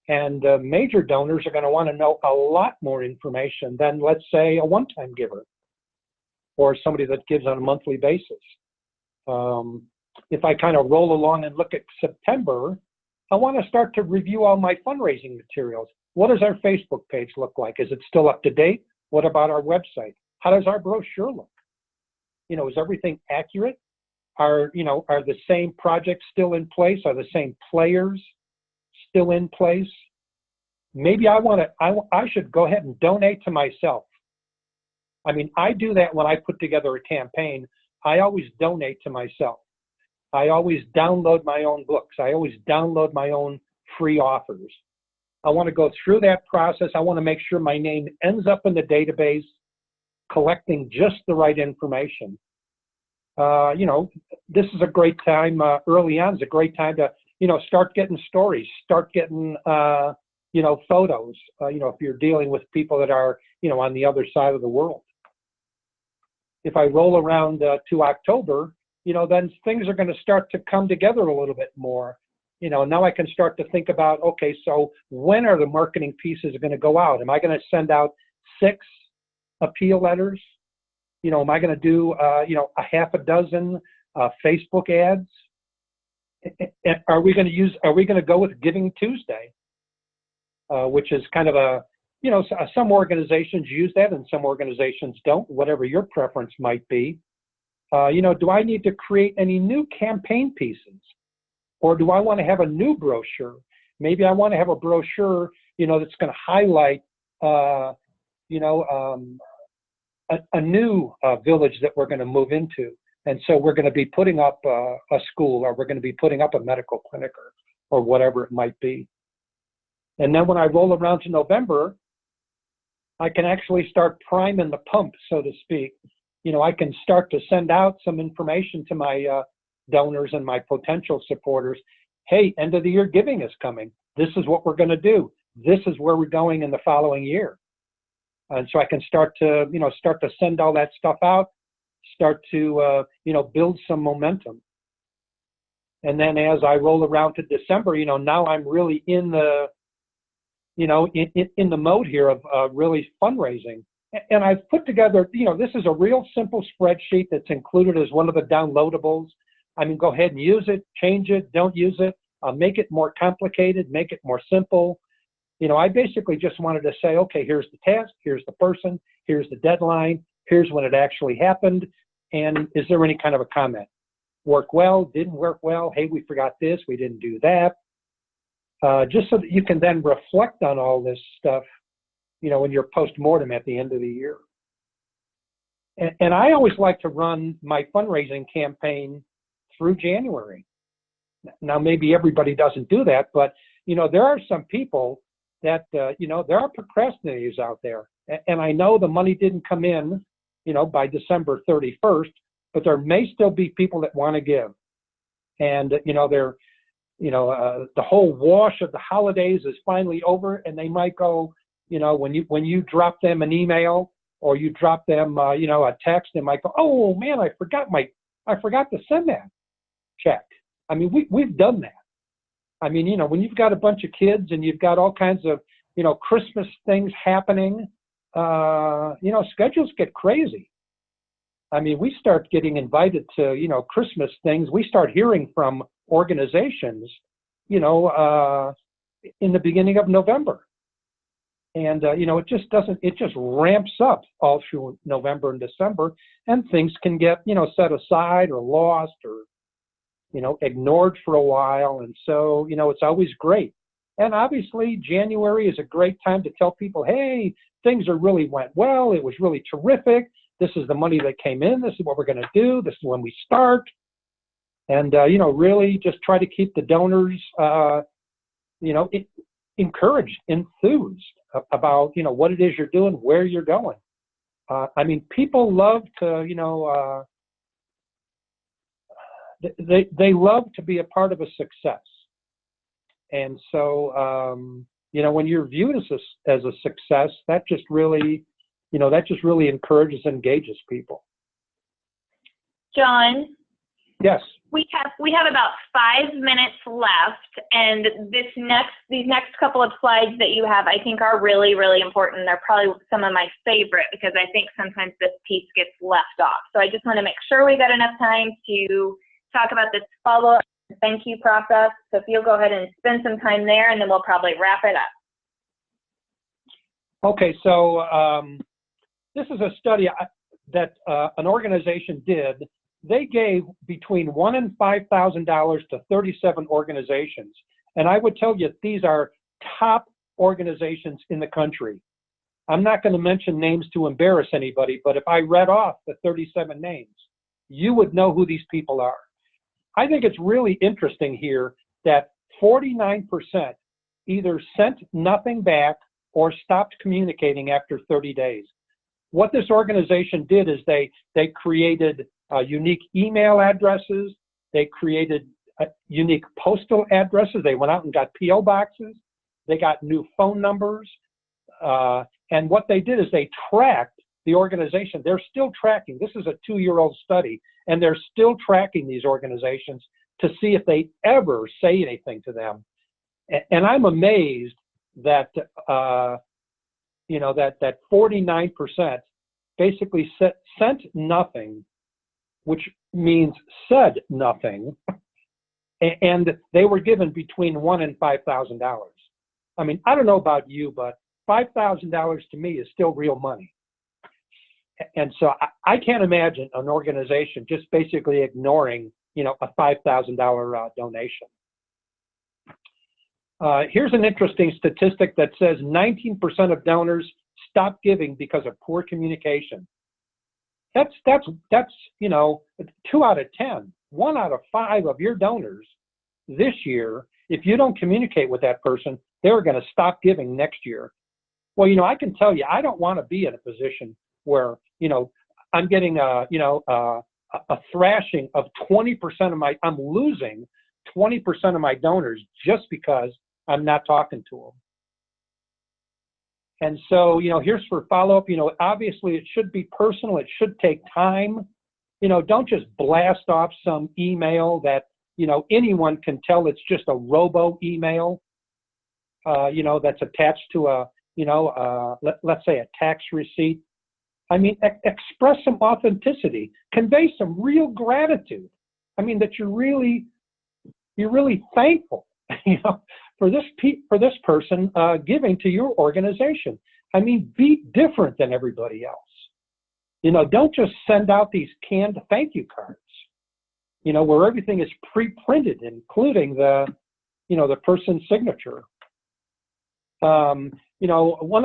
And major donors are going to want to know a lot more information than, let's say, a one-time giver or somebody that gives on a monthly basis. If I kind of roll along and look at September, I want to start to review all my fundraising materials. What does our Facebook page look like? Is it still up to date? What about our website? How does our brochure look? Is everything accurate? Are the same projects still in place? Are the same players still in place? Maybe I should go ahead and donate to myself. I do that when I put together a campaign. I always donate to myself. I always download my own books. I always download my own free offers. I want to go through that process. I want to make sure my name ends up in the database, collecting just the right information. This is a great time, early on, is a great time to, start getting stories, start getting, photos, if you're dealing with people that are, on the other side of the world. If I roll around to October, then things are going to start to come together a little bit more. Now I can start to think about, okay, so when are the marketing pieces going to go out? Am I going to send out 6 appeal letters? Am I going to do, a half a dozen Facebook ads? Are we going to go with Giving Tuesday, which is kind of a, some organizations use that and some organizations don't, whatever your preference might be. Do I need to create any new campaign pieces? Or do I want to have a new brochure? Maybe I want to have a brochure, that's going to highlight, a new village that we're going to move into. And so we're going to be putting up a school, or we're going to be putting up a medical clinic, or whatever it might be. And then when I roll around to November, I can actually start priming the pump, so to speak. I can start to send out some information to my donors and my potential supporters. Hey, end of the year giving is coming. This is what we're going to do. This is where we're going in the following year. And so I can start to send all that stuff out, start to, build some momentum. And then as I roll around to December, now I'm really in the, in the mode here of really fundraising. And I've put together, this is a real simple spreadsheet that's included as one of the downloadables. I mean, go ahead and use it, change it, don't use it, make it more complicated, make it more simple. I basically just wanted to say, okay, here's the task, here's the person, here's the deadline, here's when it actually happened, and is there any kind of a comment? Work well, didn't work well, hey, we forgot this, we didn't do that. Just so that you can then reflect on all this stuff, in your post-mortem at the end of the year. And I always like to run my fundraising campaign through January. Now, maybe everybody doesn't do that, but, there are some people that, there are procrastinators out there. And I know the money didn't come in, by December 31st, but there may still be people that want to give. And, they're, the whole wash of the holidays is finally over, and they might go, when you drop them an email or you drop them, a text, they might go, oh man, I forgot to send that check. I mean, we've done that. I mean, when you've got a bunch of kids and you've got all kinds of, Christmas things happening, schedules get crazy. I mean, we start getting invited to, Christmas things. We start hearing from organizations, in the beginning of November. And, it just ramps up all through November and December, and things can get, set aside or lost or, ignored for a while. And so, it's always great. And obviously, January is a great time to tell people, hey, things really went well. It was really terrific. This is the money that came in. This is what we're going to do. This is when we start. And, really just try to keep the donors, encouraged, enthused about, what it is you're doing, where you're going. I mean, people love to, they love to be a part of a success. And so, when you're viewed as a success, that just really encourages and engages people. John? Yes. We have about 5 minutes left, and these next couple of slides that you have, I think, are really, really important. They're probably some of my favorite because I think sometimes this piece gets left off. So I just want to make sure we got enough time to talk about this follow-up thank you process. So if you'll go ahead and spend some time there, and then we'll probably wrap it up. Okay, so this is a study that an organization did. They gave between $1,000 and $5,000 to 37 organizations. And I would tell you, these are top organizations in the country. I'm not going to mention names to embarrass anybody, but if I read off the 37 names, you would know who these people are. I think it's really interesting here that 49% either sent nothing back or stopped communicating after 30 days. What this organization did is they created unique email addresses. They created unique postal addresses. They went out and got P.O. boxes. They got new phone numbers. And what they did is they tracked the organization. They're still tracking. This is a 2-year-old study, and they're still tracking these organizations to see if they ever say anything to them. And I'm amazed that, that 49% basically sent nothing, which means said nothing, and they were given between $1,000 and $5,000. I mean, I don't know about you, but $5,000 to me is still real money. And so I can't imagine an organization just basically ignoring, a $5,000 donation. Here's an interesting statistic that says 19% of donors stop giving because of poor communication. that's 2 out of 10, 1 out of 5 of your donors this year, if you don't communicate with that person, they're going to stop giving next year. Well, I can tell you, I don't want to be in a position where, I'm getting a thrashing of 20% of I'm losing 20% of my donors just because I'm not talking to them. And so, here's for follow-up, obviously it should be personal. It should take time. Don't just blast off some email that, anyone can tell it's just a robo email, that's attached to a, let's say a tax receipt. I mean, express some authenticity, convey some real gratitude. I mean, that you're really thankful, for this person giving to your organization. I mean, be different than everybody else. Don't just send out these canned thank you cards, where everything is pre-printed, including the person's signature. One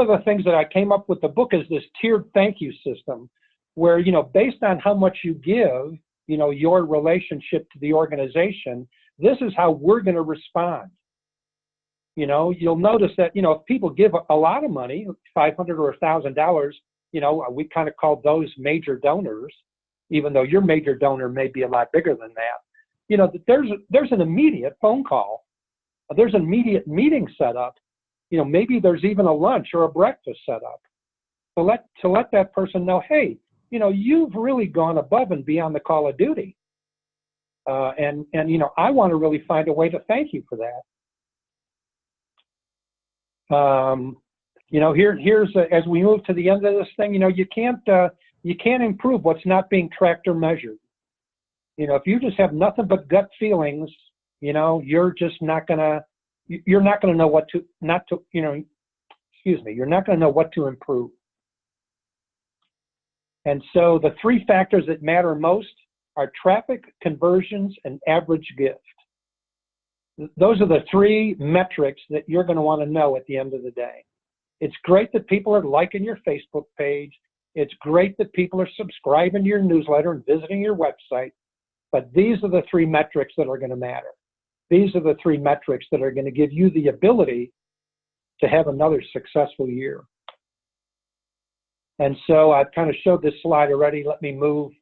of the things that I came up with the book is this tiered thank you system where, based on how much you give, your relationship to the organization, this is how we're going to respond. You'll notice that, if people give a lot of money, $500 or $1,000, we kind of call those major donors, even though your major donor may be a lot bigger than that. There's an immediate phone call. There's an immediate meeting set up. Maybe there's even a lunch or a breakfast set up to let that person know, hey, you've really gone above and beyond the call of duty. And I want to really find a way to thank you for that. Here's as we move to the end of this thing, you can't improve what's not being tracked or measured. If you just have nothing but gut feelings, you're just not gonna. You're not going to know you're not going to know what to improve. And so the 3 factors that matter most are traffic, conversions, and average gift. Those are the 3 metrics that you're going to want to know at the end of the day. It's great that people are liking your Facebook page. It's great that people are subscribing to your newsletter and visiting your website. But these are the 3 metrics that are going to matter. These are the 3 metrics that are going to give you the ability to have another successful year. And so I've kind of showed this slide already. Let me move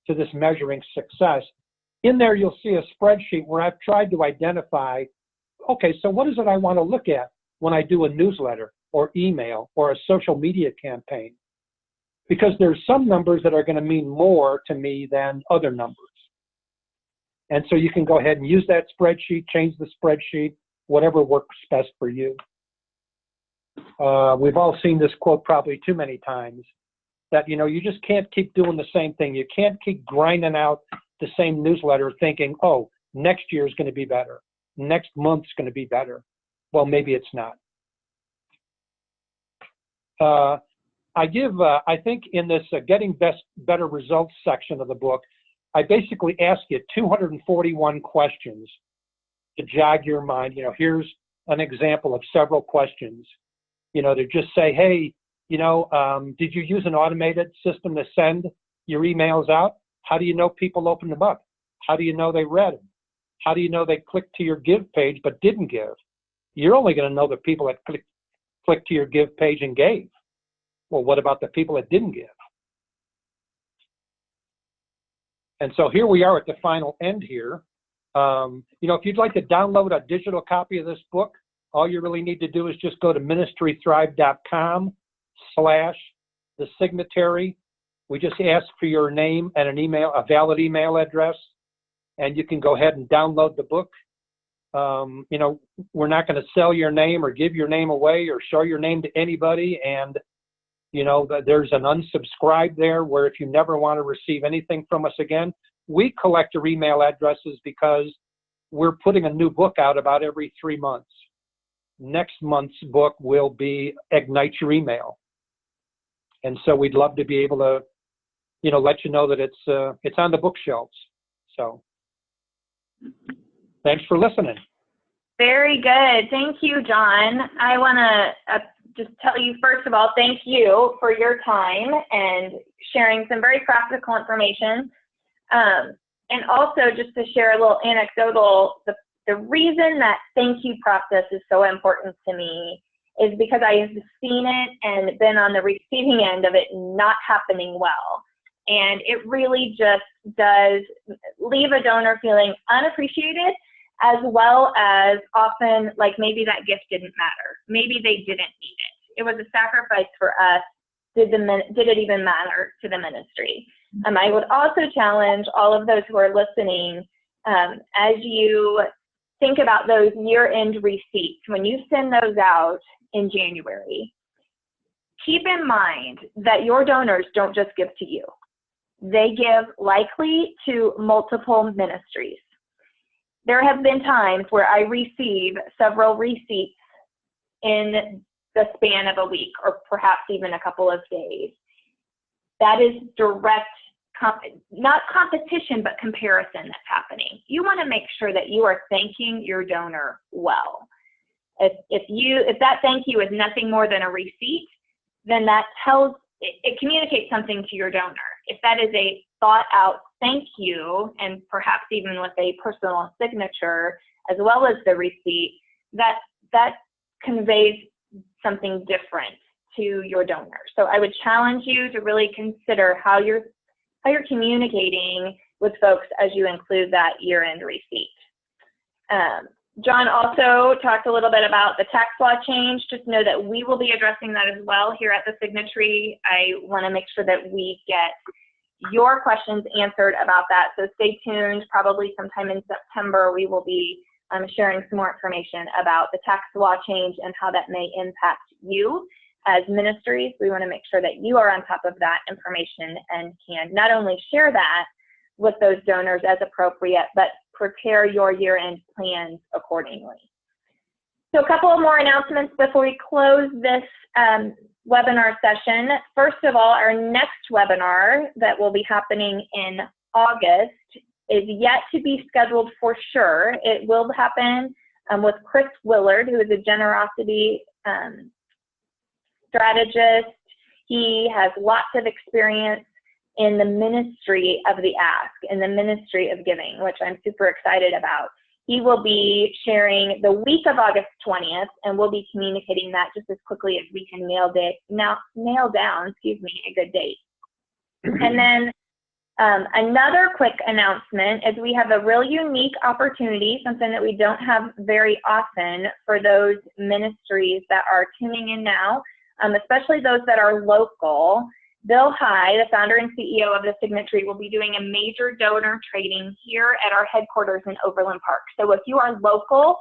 to this measuring success. In there, you'll see a spreadsheet where I've tried to identify, okay, so what is it I want to look at when I do a newsletter or email or a social media campaign? Because there's some numbers that are going to mean more to me than other numbers. And so you can go ahead and use that spreadsheet, change the spreadsheet, whatever works best for you. We've all seen this quote probably too many times, that, you just can't keep doing the same thing. You can't keep grinding out the same newsletter thinking, oh, next year is going to be better. Next month's going to be better. Well, maybe it's not. I think in this Getting Better Results section of the book, I basically ask you 241 questions to jog your mind. Here's an example of several questions, to just say, hey, did you use an automated system to send your emails out? How do you know people opened them up? How do you know they read them? How do you know they clicked to your give page but didn't give? You're only going to know the people that clicked to your give page and gave. Well, what about the people that didn't give? And so here we are at the final end here. If you'd like to download a digital copy of this book, all you really need to do is just go to ministrythrive.com/the-signatory. We just ask for your name and a valid email address, and you can go ahead and download the book. We're not going to sell your name or give your name away or show your name to anybody. And, there's an unsubscribe there where if you never want to receive anything from us again, we collect your email addresses because we're putting a new book out about every 3 months. Next month's book will be Ignite Your Email. And so we'd love to be able to, let you know that it's on the bookshelves. So thanks for listening. Very good. Thank you, John. I want to just tell you, first of all, thank you for your time and sharing some very practical information. And also just to share a little anecdotal, the reason that thank you process is so important to me is because I have seen it and been on the receiving end of it not happening well. And it really just does leave a donor feeling unappreciated, as well as often like maybe that gift didn't matter. Maybe they didn't need it. It was a sacrifice for us. Did it even matter to the ministry? I would also challenge all of those who are listening, as you think about those year-end receipts, when you send those out in January, keep in mind that your donors don't just give to you. They give likely to multiple ministries. There have been times where I receive several receipts in the span of a week or perhaps even a couple of days. That is direct, not competition, but comparison that's happening. You want to make sure that you are thanking your donor well. If that thank you is nothing more than a receipt, then that it communicates something to your donor. If that is a thought out thank you, and perhaps even with a personal signature as well as the receipt, that conveys something different to your donor. So I would challenge you to really consider how you're communicating with folks as you include that year-end receipt. John also talked a little bit about the tax law change. Just know that we will be addressing that as well here at the Signatory. I want to make sure that we get your questions answered about that. So stay tuned. Probably sometime in September, we will be sharing some more information about the tax law change and how that may impact you as ministries. We want to make sure that you are on top of that information and can not only share that with those donors as appropriate, but prepare your year-end plans accordingly. So a couple of more announcements before we close this webinar session. First of all, our next webinar that will be happening in August is yet to be scheduled for sure. It will happen with Chris Willard, who is a generosity strategist. He has lots of experience in the ministry of the ask, in the ministry of giving, which I'm super excited about. He will be sharing the week of August 20th, and we'll be communicating that just as quickly as we can nail down, a good date. And then another quick announcement is we have a really unique opportunity, something that we don't have very often for those ministries that are tuning in now, especially those that are local. Bill High, the founder and CEO of the Signatory, will be doing a major donor training here at our headquarters in Overland Park. So if you are local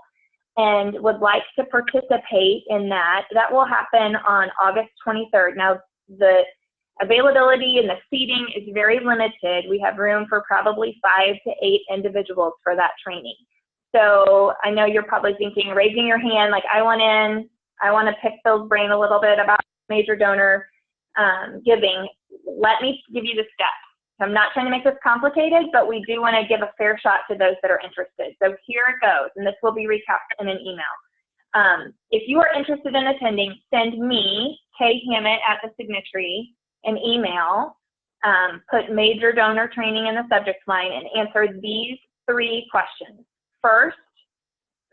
and would like to participate in that, that will happen on August 23rd. Now, the availability and the seating is very limited. We have room for probably 5 to 8 individuals for that training. So I know you're probably thinking, raising your hand, like, I want in, I want to pick Bill's brain a little bit about major donor giving. Let me give you the steps. I'm not trying to make this complicated, but we do want to give a fair shot to those that are interested. So here it goes, and this will be recapped in an email. If you are interested in attending, send me, Kay Hammett at the Signatory, an email, put major donor training in the subject line, and answer these 3 questions. First,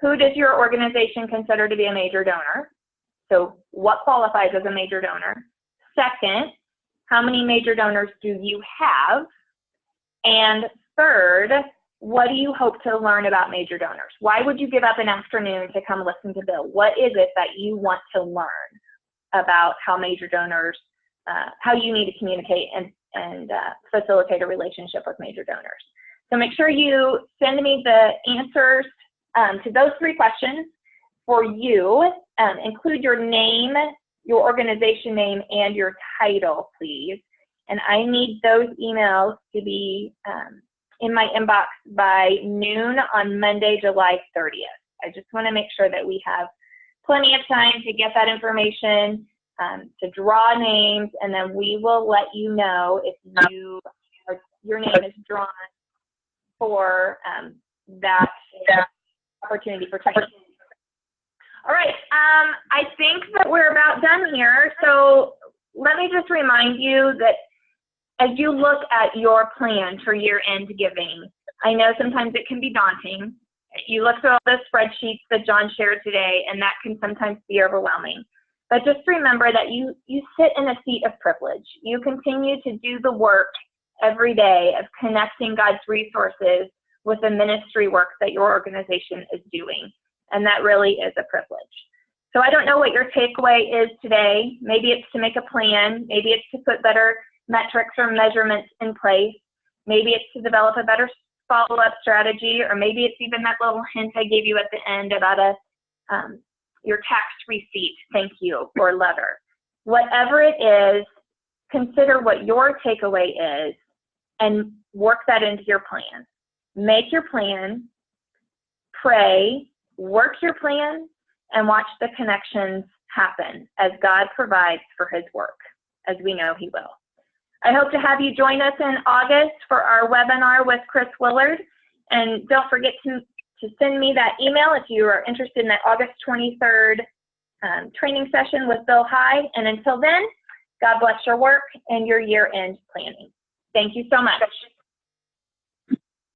who does your organization consider to be a major donor? So what qualifies as a major donor? Second, how many major donors do you have? And third, what do you hope to learn about major donors? Why would you give up an afternoon to come listen to Bill? What is it that you want to learn about how major donors, how you need to communicate and facilitate a relationship with major donors? So make sure you send me the answers to those 3 questions for you. Include your name, your organization name, and your title, please. And I need those emails to be in my inbox by noon on Monday, July 30th. I just want to make sure that we have plenty of time to get that information, to draw names, and then we will let you know if your name is drawn for that opportunity for training. All right, I think that we're about done here. So let me just remind you that as you look at your plan for year-end giving, I know sometimes it can be daunting. You look through all the spreadsheets that John shared today, and that can sometimes be overwhelming. But just remember that you sit in a seat of privilege. You continue to do the work every day of connecting God's resources with the ministry work that your organization is doing. And that really is a privilege. So I don't know what your takeaway is today. Maybe it's to make a plan. Maybe it's to put better metrics or measurements in place. Maybe it's to develop a better follow-up strategy, or maybe it's even that little hint I gave you at the end about your tax receipt, thank you, or letter. Whatever it is, consider what your takeaway is and work that into your plan. Make your plan, pray, work your plan, and watch the connections happen as God provides for his work, as we know he will. I hope to have you join us in August for our webinar with Chris Willard. And don't forget to send me that email if you are interested in that August 23rd training session with Bill High. And until then, God bless your work and your year-end planning. Thank you so much.